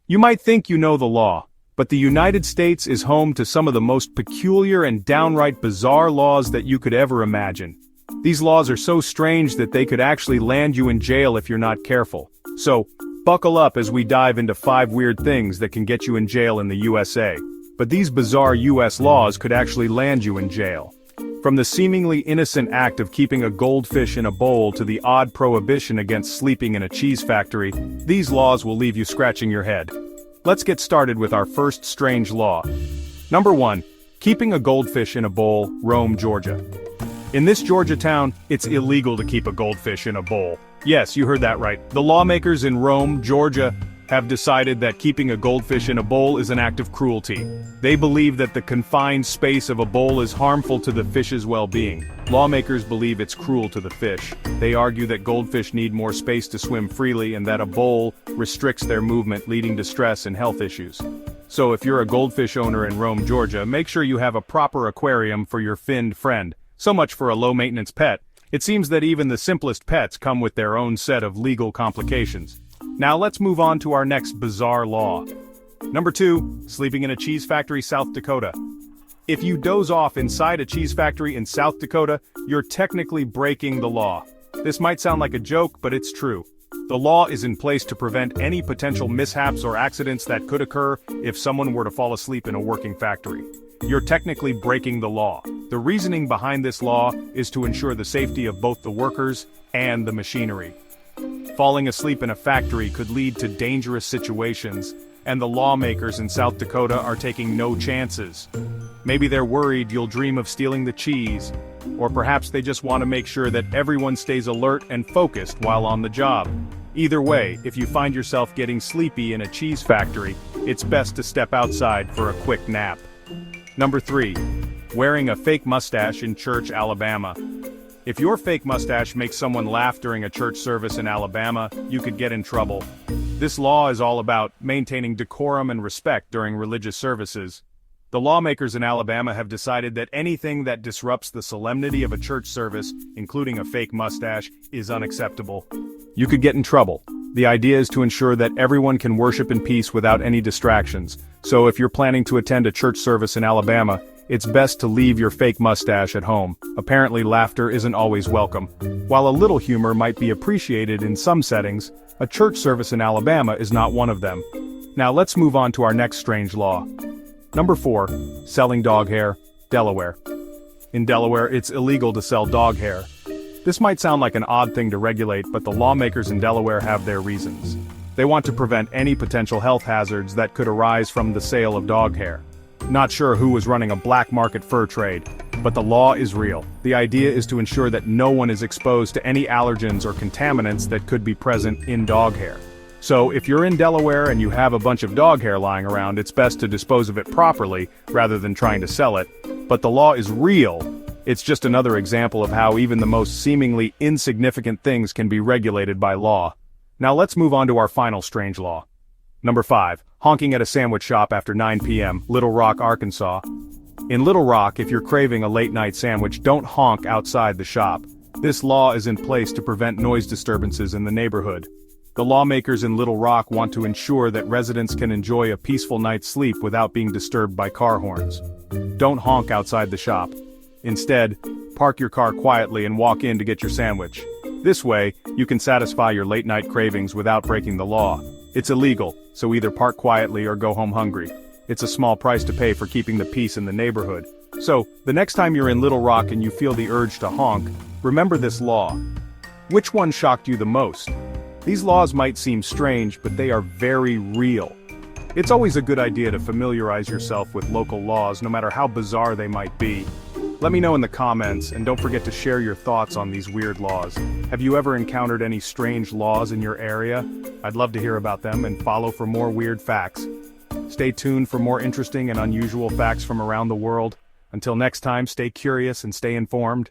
You might think you know the law, but the United States is home to some of the most peculiar and downright bizarre laws that you could ever imagine. These laws are so strange that they could actually land you in jail if you're not careful. So, buckle up as we dive into 5 weird things that can get you in jail in the USA. But these bizarre US laws could actually land you in jail. From the seemingly innocent act of keeping a goldfish in a bowl to the odd prohibition against sleeping in a cheese factory, these laws will leave you scratching your head. Let's get started with our first strange law. Number 1. Keeping a goldfish in a bowl, Rome, Georgia. In this Georgia town, it's illegal to keep a goldfish in a bowl. Yes, you heard that right. The lawmakers in Rome, Georgia, have decided that keeping a goldfish in a bowl is an act of cruelty. They believe that the confined space of a bowl is harmful to the fish's well-being. Lawmakers believe it's cruel to the fish. They argue that goldfish need more space to swim freely and that a bowl restricts their movement, leading to stress and health issues. So if you're a goldfish owner in Rome, Georgia, make sure you have a proper aquarium for your finned friend. So much for a low-maintenance pet. It seems that even the simplest pets come with their own set of legal complications. Now let's move on to our next bizarre law. Number 2, sleeping in a cheese factory, South Dakota. If you doze off inside a cheese factory in South Dakota, you're technically breaking the law. This might sound like a joke, but it's true. The law is in place to prevent any potential mishaps or accidents that could occur if someone were to fall asleep in a working factory. You're technically breaking the law. The reasoning behind this law is to ensure the safety of both the workers and the machinery. Falling asleep in a factory could lead to dangerous situations, and the lawmakers in South Dakota are taking no chances. Maybe they're worried you'll dream of stealing the cheese, or perhaps they just want to make sure that everyone stays alert and focused while on the job. Either way, if you find yourself getting sleepy in a cheese factory, it's best to step outside for a quick nap. Number 3. Wearing a fake mustache in church, Alabama. If your fake mustache makes someone laugh during a church service in Alabama, you could get in trouble. This law is all about maintaining decorum and respect during religious services. The lawmakers in Alabama have decided that anything that disrupts the solemnity of a church service, including a fake mustache, is unacceptable. You could get in trouble. The idea is to ensure that everyone can worship in peace without any distractions. So if you're planning to attend a church service in Alabama, it's best to leave your fake mustache at home. Apparently, laughter isn't always welcome. While a little humor might be appreciated in some settings, a church service in Alabama is not one of them. Now let's move on to our next strange law. Number 4. Selling dog hair, Delaware. In Delaware, it's illegal to sell dog hair. This might sound like an odd thing to regulate, but the lawmakers in Delaware have their reasons. They want to prevent any potential health hazards that could arise from the sale of dog hair. Not sure who was running a black market fur trade, but the law is real. The idea is to ensure that no one is exposed to any allergens or contaminants that could be present in dog hair. So if you're in Delaware and you have a bunch of dog hair lying around, it's best to dispose of it properly rather than trying to sell it. But the law is real. It's just another example of how even the most seemingly insignificant things can be regulated by law. Now let's move on to our final strange law. Number 5. Honking at a sandwich shop after 9 p.m., Little Rock, Arkansas. In Little Rock, if you're craving a late-night sandwich, don't honk outside the shop. This law is in place to prevent noise disturbances in the neighborhood. The lawmakers in Little Rock want to ensure that residents can enjoy a peaceful night's sleep without being disturbed by car horns. Don't honk outside the shop. Instead, park your car quietly and walk in to get your sandwich. This way, you can satisfy your late-night cravings without breaking the law. It's illegal, so either park quietly or go home hungry. It's a small price to pay for keeping the peace in the neighborhood. So, the next time you're in Little Rock and you feel the urge to honk, remember this law. Which one shocked you the most? These laws might seem strange, but they are very real. It's always a good idea to familiarize yourself with local laws, no matter how bizarre they might be. Let me know in the comments, and don't forget to share your thoughts on these weird laws. Have you ever encountered any strange laws in your area? I'd love to hear about them, and follow for more weird facts. Stay tuned for more interesting and unusual facts from around the world. Until next time, stay curious and stay informed.